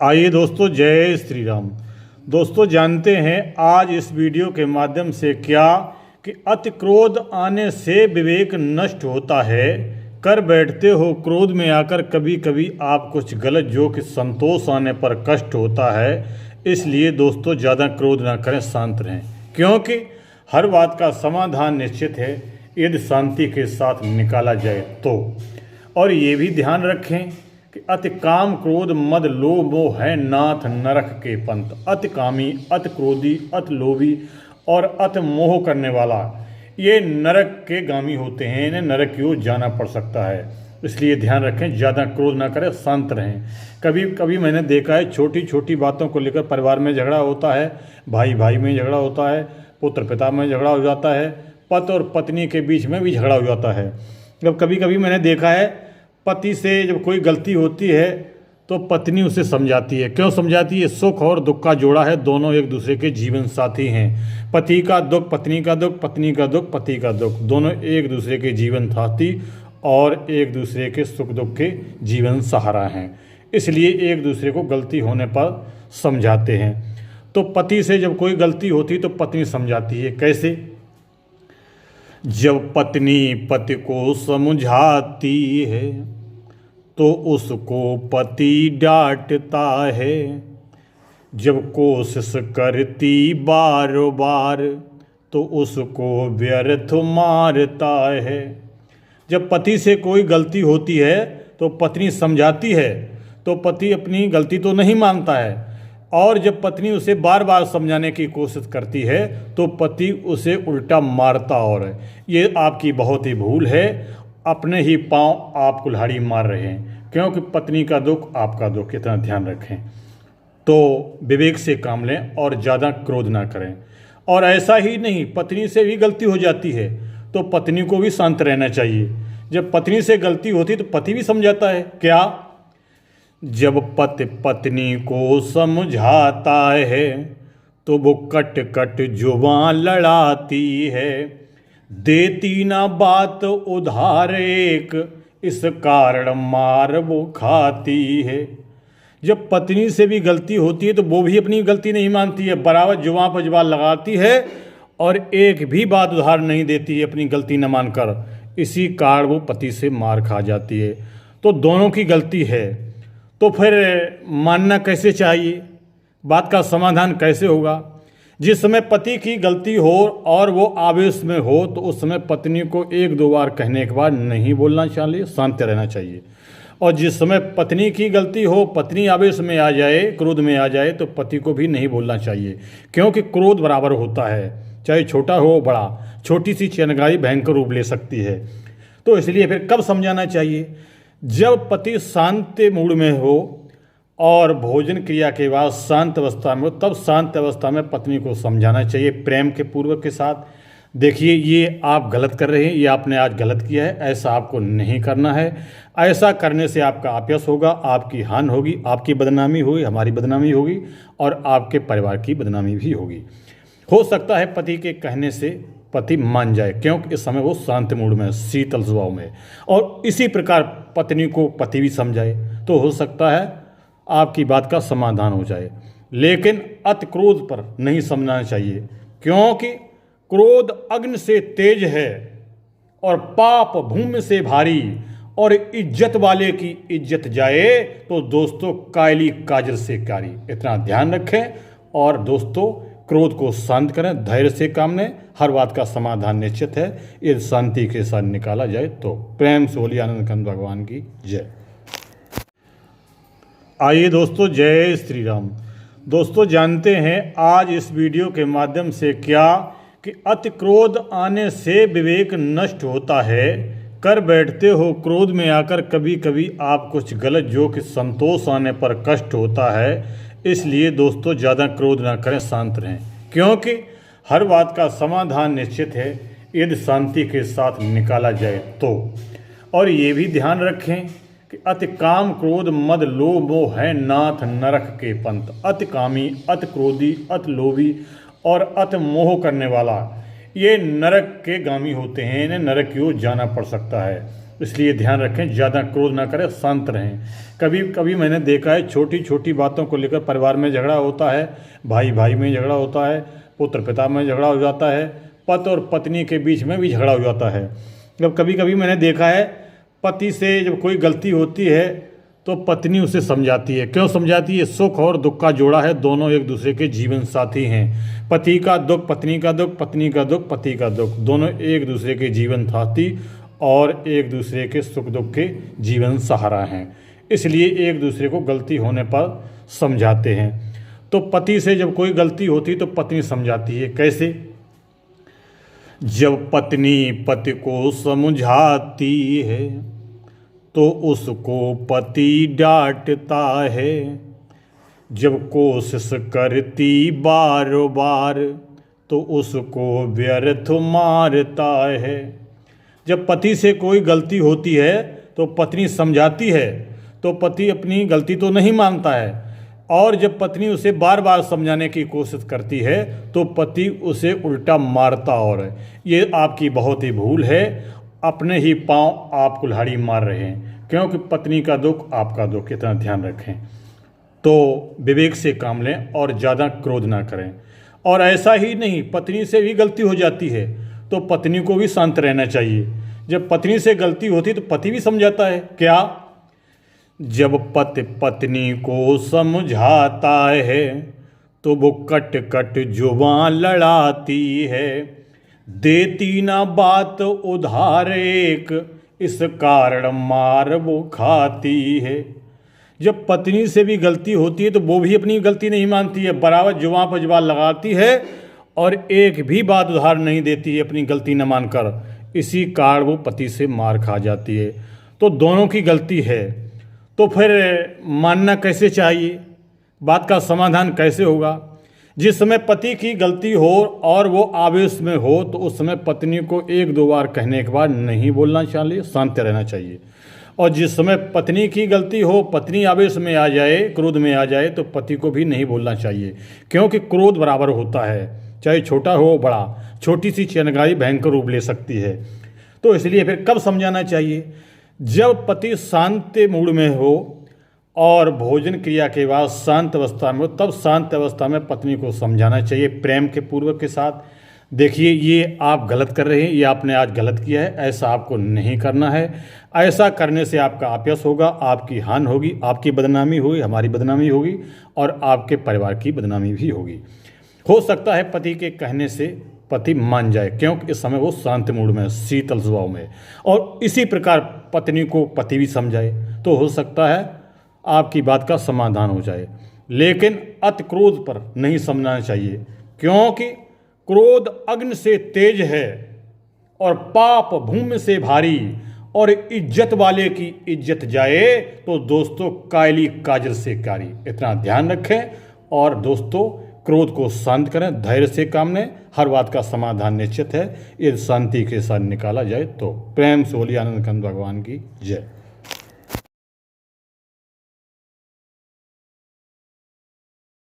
आइए दोस्तों, जय श्री राम। दोस्तों, जानते हैं आज इस वीडियो के माध्यम से क्या कि अति क्रोध आने से विवेक नष्ट होता है। कर बैठते हो क्रोध में आकर कभी कभी आप कुछ गलत, जो कि संतोष आने पर कष्ट होता है। इसलिए दोस्तों, ज़्यादा क्रोध ना करें, शांत रहें, क्योंकि हर बात का समाधान निश्चित है यदि शांति के साथ निकाला जाए तो। और ये भी ध्यान रखें कि अति काम क्रोध मद लोभ मोह है नाथ नरक के पंथ। अति कामी, अति क्रोधी, अति लोभी और अति मोह करने वाला ये नरक के गामी होते हैं। इन्हें नरक की ओर जाना पड़ सकता है। इसलिए ध्यान रखें, ज़्यादा क्रोध ना करें, शांत रहें। कभी कभी मैंने देखा है छोटी छोटी बातों को लेकर परिवार में झगड़ा होता है, भाई भाई में झगड़ा होता है, पुत्र पिता में झगड़ा हो जाता है, पति और पत्नी के बीच में भी झगड़ा हो जाता है। जब कभी कभी मैंने देखा है पति से जब कोई गलती होती है तो पत्नी उसे समझाती है। क्यों समझाती है? सुख और दुख का जोड़ा है, दोनों एक दूसरे के जीवन साथी हैं। पति का दुख पत्नी का दुख, पत्नी का दुख पति का दुख, दोनों एक दूसरे के जीवन साथी और एक दूसरे के सुख दुख के जीवन सहारा हैं। इसलिए एक दूसरे को गलती होने पर समझाते हैं। तो पति से जब कोई गलती होती तो पत्नी समझाती है। कैसे? जब पत्नी पति को समझाती है तो उसको पति डांटता है। जब कोशिश करती बार बार तो उसको व्यर्थ मारता है। जब पति से कोई गलती होती है तो पत्नी समझाती है तो पति अपनी गलती तो नहीं मानता है, और जब पत्नी उसे बार बार समझाने की कोशिश करती है तो पति उसे उल्टा मारता। और ये आपकी बहुत ही भूल है। अपने ही पांव आप कुल्हाड़ी मार रहे हैं, क्योंकि पत्नी का दुख आपका दुख। इतना ध्यान रखें। तो विवेक से काम लें और ज़्यादा क्रोध ना करें। और ऐसा ही नहीं, पत्नी से भी गलती हो जाती है तो पत्नी को भी शांत रहना चाहिए। जब पत्नी से गलती होती है तो पति भी समझाता है। क्या? जब पति पत्नी को समझाता है तो वो कट कट जुबान लड़ाती है। देती ना बात उधार एक, इस कारण मार वो खाती है। जब पत्नी से भी गलती होती है तो वो भी अपनी गलती नहीं मानती है, बराबर जुबान पर जुबान लगाती है और एक भी बात उधार नहीं देती है अपनी गलती न मानकर। इसी कारण वो पति से मार खा जाती है। तो दोनों की गलती है, तो फिर मानना कैसे चाहिए? बात का समाधान कैसे होगा? जिस समय पति की गलती हो और वो आवेश में हो तो उस समय पत्नी को एक दो बार कहने के बाद नहीं बोलना चाहिए, शांत रहना चाहिए। और जिस समय पत्नी की गलती हो, पत्नी आवेश में आ जाए, क्रोध में आ जाए, तो पति को भी नहीं बोलना चाहिए, क्योंकि क्रोध बराबर होता है, चाहे छोटा हो बड़ा। छोटी सी चिंगारी भयंकर रूप ले सकती है। तो इसलिए फिर कब समझाना चाहिए? जब पति शांत मूड में हो और भोजन क्रिया के बाद शांत अवस्था में हो, तब शांत अवस्था में पत्नी को समझाना चाहिए प्रेम के पूर्वक के साथ। देखिए, ये आप गलत कर रहे हैं, ये आपने आज गलत किया है, ऐसा आपको नहीं करना है। ऐसा करने से आपका अपयश होगा, आपकी हानि होगी, आपकी बदनामी होगी, हमारी बदनामी होगी और आपके परिवार की बदनामी भी होगी। हो सकता है पति के कहने से पति मान जाए, क्योंकि इस समय वो शांत मूड में, शीतल स्वभाव में, और इसी प्रकार पत्नी को पति भी समझाए तो हो सकता है आपकी बात का समाधान हो जाए। लेकिन अति क्रोध पर नहीं समझना चाहिए, क्योंकि क्रोध अग्नि से तेज है और पाप भूमि से भारी, और इज्जत वाले की इज्जत जाए तो दोस्तों कायली काजल से कारी। इतना ध्यान रखें। और दोस्तों, क्रोध को शांत करें, धैर्य से काम लें। हर बात का समाधान निश्चित है यदि शांति के साथ निकाला जाए तो। प्रेम से बोलिए आनंद कंद भगवान की जय। आइए दोस्तों, जय श्री राम। दोस्तों, जानते हैं आज इस वीडियो के माध्यम से क्या कि अति क्रोध आने से विवेक नष्ट होता है। कर बैठते हो क्रोध में आकर कभी कभी आप कुछ गलत, जो कि संतोष आने पर कष्ट होता है। इसलिए दोस्तों, ज़्यादा क्रोध ना करें, शांत रहें, क्योंकि हर बात का समाधान निश्चित है यदि शांति के साथ निकाला जाए तो। और ये भी ध्यान रखें कि अति काम क्रोध मद लोभ मोह है नाथ नरक के पंथ। अति कामी, अति क्रोधी, अति लोभी और अति मोह करने वाला ये नरक के गामी होते हैं, इन्हें नरक की ओर जाना पड़ सकता है। इसलिए ध्यान रखें, ज़्यादा क्रोध ना करें, शांत रहें। कभी कभी मैंने देखा है छोटी छोटी बातों को लेकर परिवार में झगड़ा होता है, भाई भाई में झगड़ा होता है, पुत्र पिता में झगड़ा हो जाता है, पति और पत्नी के बीच में भी झगड़ा हो जाता है। जब कभी कभी मैंने देखा है पति से जब कोई गलती होती है तो पत्नी उसे समझाती है। क्यों समझाती है? सुख और दुख का जोड़ा है, दोनों एक दूसरे के जीवन साथी हैं। पति का दुख पत्नी का दुख, पत्नी का दुख पति का दुख, दोनों एक दूसरे के जीवन साथी और एक दूसरे के सुख दुख के जीवन सहारा हैं। इसलिए एक दूसरे को गलती होने पर समझाते हैं। तो पति से जब कोई गलती होती तो पत्नी समझाती है। कैसे? जब पत्नी पति को समझाती है तो उसको पति डांटता है। जब कोशिश करती बार बार तो उसको व्यर्थ मारता है। जब पति से कोई गलती होती है तो पत्नी समझाती है तो पति अपनी गलती तो नहीं मानता है, और जब पत्नी उसे बार बार समझाने की कोशिश करती है तो पति उसे उल्टा मारता। और ये आपकी बहुत ही भूल है, अपने ही पांव आप कुल्हाड़ी मार रहे हैं, क्योंकि पत्नी का दुख आपका दुख, इतना ध्यान रखें। तो विवेक से काम लें और ज़्यादा क्रोध ना करें। और ऐसा ही नहीं, पत्नी से भी गलती हो जाती है तो पत्नी को भी शांत रहना चाहिए। जब पत्नी से गलती होती तो पति भी समझाता है। क्या? जब पति पत्नी को समझाता है तो वो कट कट जुबान लड़ाती है, देती ना बात उधार एक, इस कारण मार वो खाती है। जब पत्नी से भी गलती होती है तो वो भी अपनी गलती नहीं मानती है, बराबर जुबान पर जुबान लगाती है और एक भी बात उधार नहीं देती है अपनी गलती न मानकर। इसी कारण वो पति से मार खा जाती है। तो दोनों की गलती है, तो फिर मानना कैसे चाहिए? बात का समाधान कैसे होगा? जिस समय पति की गलती हो और वो आवेश में हो तो उस समय पत्नी को एक दो बार कहने के बाद नहीं बोलना चाहिए, शांत रहना चाहिए। और जिस समय पत्नी की गलती हो, पत्नी आवेश में आ जाए, क्रोध में आ जाए, तो पति को भी नहीं बोलना चाहिए, क्योंकि क्रोध बराबर होता है, चाहे छोटा हो बड़ा। छोटी सी चिंगारी भयंकर रूप ले सकती है। तो इसलिए फिर कब समझाना चाहिए? जब पति शांत मूड में हो और भोजन क्रिया के बाद शांत अवस्था में हो, तब शांत अवस्था में पत्नी को समझाना चाहिए प्रेम के पूर्वक के साथ। देखिए, ये आप गलत कर रहे हैं, ये आपने आज गलत किया है, ऐसा आपको नहीं करना है। ऐसा करने से आपका अपयश होगा, आपकी हानि होगी, आपकी बदनामी होगी, हमारी बदनामी होगी और आपके परिवार की बदनामी भी होगी। हो सकता है पति के कहने से पति मान जाए, क्योंकि इस समय वो शांत मूड में, शीतल स्वभाव में, और इसी प्रकार पत्नी को पति भी समझाए तो हो सकता है आपकी बात का समाधान हो जाए। लेकिन अति क्रोध पर नहीं समझना चाहिए, क्योंकि क्रोध अग्नि से तेज है और पाप भूमि से भारी, और इज्जत वाले की इज्जत जाए तो दोस्तों कायली काजल से कारी। इतना ध्यान रखें और दोस्तों क्रोध को शांत करें, धैर्य से काम लें। हर बात का समाधान निश्चित है, यदि शांति के साथ निकाला जाए तो। प्रेम से बोलिए आनंद कंद भगवान की जय।